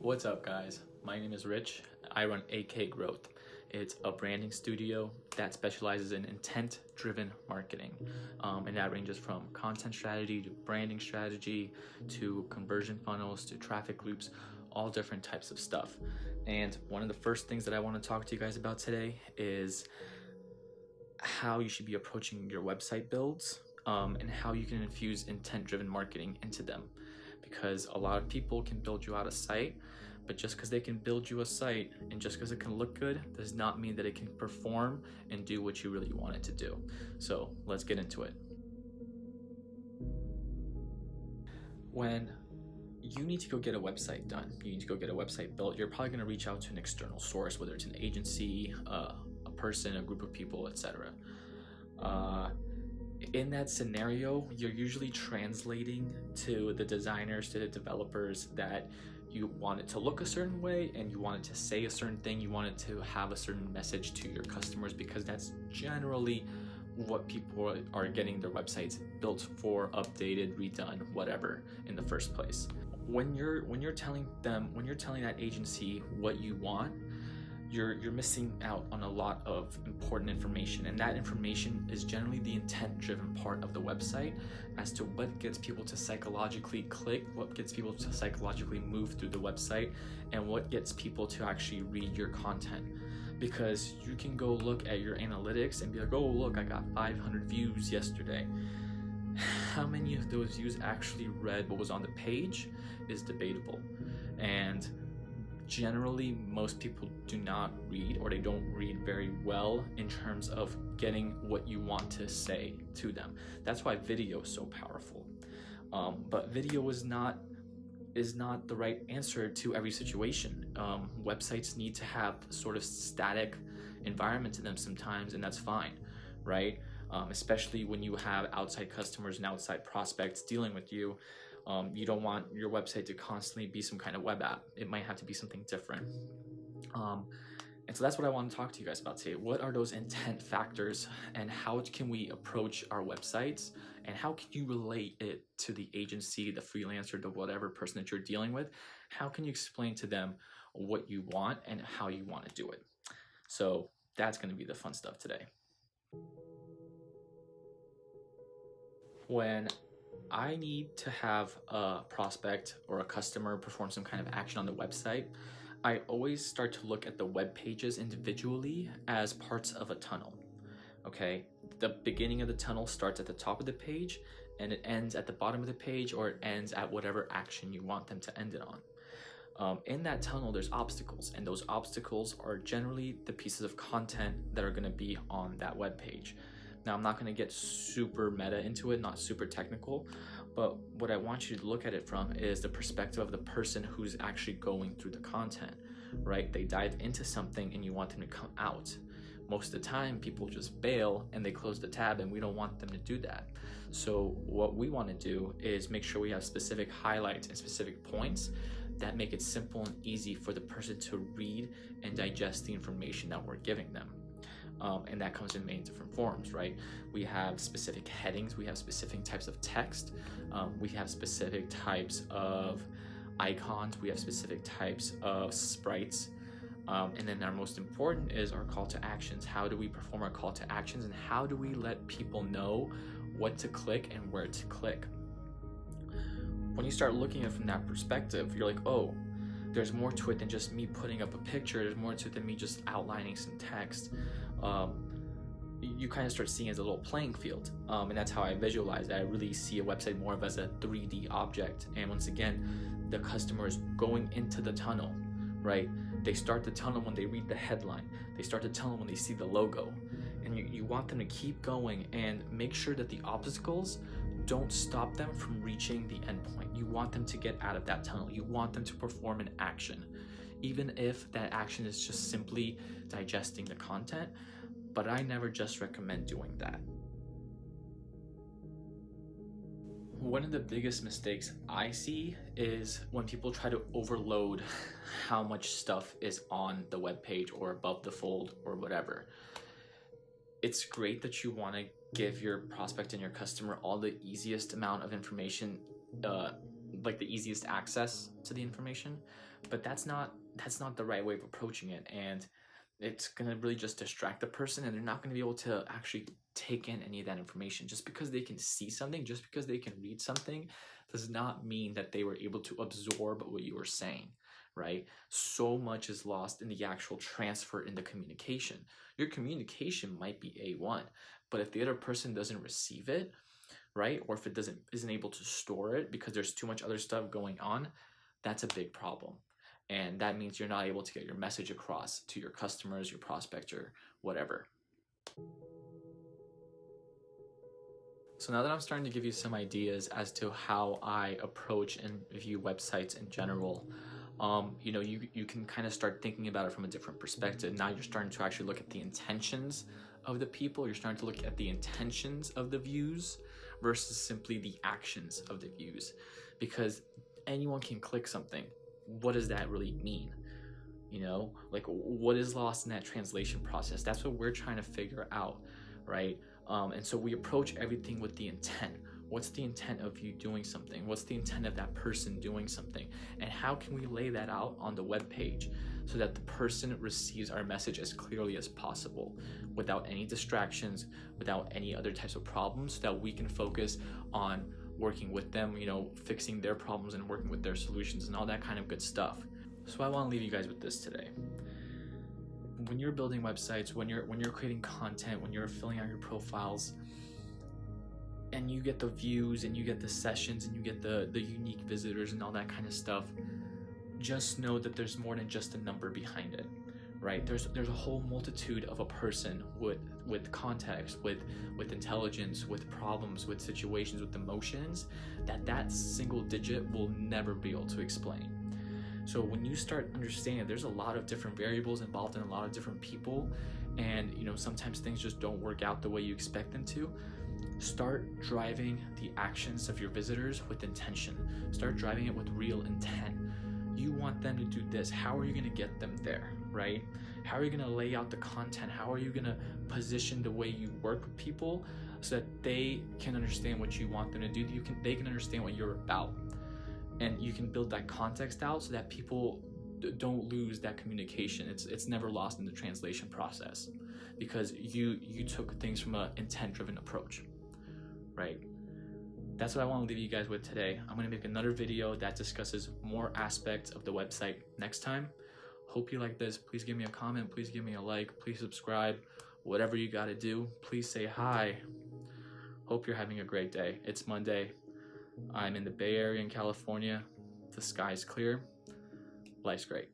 What's up, guys? My name is Rich. I run AK Growth. It's a branding studio that specializes in intent-driven marketing, and that ranges from content strategy to branding strategy to conversion funnels to traffic loops, all different types of stuff. And one of the first things that I want to talk to you guys about today is how you should be approaching your website builds, and how you can infuse intent-driven marketing into them. Because a lot of people can build you out a site, but just because they can build you a site and just because it can look good does not mean that it can perform and do what you really want it to do. So let's get into it. When you need to go get a website done, you need to go get a website built, you're probably going to reach out to an external source, whether it's an agency, a person, a group of people, etc. In that scenario, you're usually translating to the designers, to the developers, that you want it to look a certain way and you want it to say a certain thing, you want it to have a certain message to your customers, because that's generally what people are getting their websites built for, updated, redone, whatever, in the first place. When you're telling that agency what you want, you're missing out on a lot of important information, and that information is generally the intent-driven part of the website as to what gets people to psychologically click, what gets people to psychologically move through the website, and what gets people to actually read your content. Because you can go look at your analytics and be like, oh look, I got 500 views yesterday. How many of those views actually read what was on the page is debatable, and generally most people do not read, or they don't read very well in terms of getting what you want to say to them. That's why video is so powerful. But video is not the right answer to every situation. Websites need to have sort of static environment to them sometimes, and that's fine, right? Especially when you have outside customers and outside prospects dealing with you. You don't want your website to constantly be some kind of web app. It might have to be something different. And so that's what I want to talk to you guys about today. What are those intent factors, and how can we approach our websites, and how can you relate it to the agency, the freelancer, the whatever person that you're dealing with? How can you explain to them what you want and how you want to do it? So that's going to be the fun stuff today. When I need to have a prospect or a customer perform some kind of action on the website, I always start to look at the web pages individually as parts of a tunnel. Okay, the beginning of the tunnel starts at the top of the page and it ends at the bottom of the page, or it ends at whatever action you want them to end it on. In that tunnel, there's obstacles, and those obstacles are generally the pieces of content that are going to be on that web page. Now, I'm not going to get super meta into it, not super technical, but what I want you to look at it from is the perspective of the person who's actually going through the content, right? They dive into something and you want them to come out. Most of the time, people just bail and they close the tab, and we don't want them to do that. So what we want to do is make sure we have specific highlights and specific points that make it simple and easy for the person to read and digest the information that we're giving them. And that comes in many different forms, right? We have specific headings, we have specific types of text, we have specific types of icons, we have specific types of sprites, and then our most important is our call to actions. How do we perform our call to actions, and how do we let people know what to click and where to click? When you start looking at it from that perspective, you're like, oh, there's more to it than just me putting up a picture. There's more to it than me just outlining some text. You kind of start seeing it as a little playing field, and that's how I visualize it. I really see a website more of as a 3D object, and once again, the customer is going into the tunnel, right? They start the tunnel when they read the headline. They start the tunnel when they see the logo, and you want them to keep going and make sure that the obstacles don't stop them from reaching the end point. You want them to get out of that tunnel. You want them to perform an action, even if that action is just simply digesting the content. But I never just recommend doing that. One of the biggest mistakes I see is when people try to overload how much stuff is on the web page or above the fold or whatever. It's great that you want to give your prospect and your customer all the easiest amount of information like the easiest access to the information, but that's not the right way of approaching it, and it's gonna really just distract the person, and they're not gonna be able to actually take in any of that information. Just because they can see something, just because they can read something, does not mean that they were able to absorb what you were saying, right? So much is lost in the actual transfer in the communication. Your communication might be A1, but if the other person doesn't receive it, right, or if it isn't able to store it because there's too much other stuff going on, that's a big problem. And that means you're not able to get your message across to your customers, your prospects, or whatever. So now that I'm starting to give you some ideas as to how I approach and view websites in general, you can kind of start thinking about it from a different perspective. Now you're starting to actually look at the intentions of the people. You're starting to look at the intentions of the views versus simply the actions of the views, because anyone can click something. What does that really mean? Like, what is lost in that translation process? That's what we're trying to figure out, right? And so we approach everything with the intent. What's the intent of you doing something? What's the intent of that person doing something? And how can we lay that out on the web page so that the person receives our message as clearly as possible, without any distractions, without any other types of problems, so that we can focus on working with them, fixing their problems and working with their solutions and all that kind of good stuff. So I want to leave you guys with this today. When you're building websites, when you're creating content, when you're filling out your profiles, and you get the views and you get the sessions and you get the unique visitors and all that kind of stuff, just know that there's more than just a number behind it, right? There's a whole multitude of a person with context, with intelligence, with problems, with situations, with emotions that single digit will never be able to explain. So when you start understanding there's a lot of different variables involved in a lot of different people, and sometimes things just don't work out the way you expect them to, start driving the actions of your visitors with intention. Start driving it with real intent. You want them to do this. How are you going to get them there, right? How are you going to lay out the content? How are you going to position the way you work with people so that they can understand what you want them to do? They can understand what you're about. And you can build that context out so that people don't lose that communication. It's never lost in the translation process, because you took things from an intent-driven approach, right? That's what I want to leave you guys with today. I'm going to make another video that discusses more aspects of the website next time. Hope you like this. Please give me a comment. Please give me a like. Please subscribe. Whatever you got to do. Please say hi. Hope you're having a great day. It's Monday. I'm in the Bay Area in California. The sky's clear. Life's great.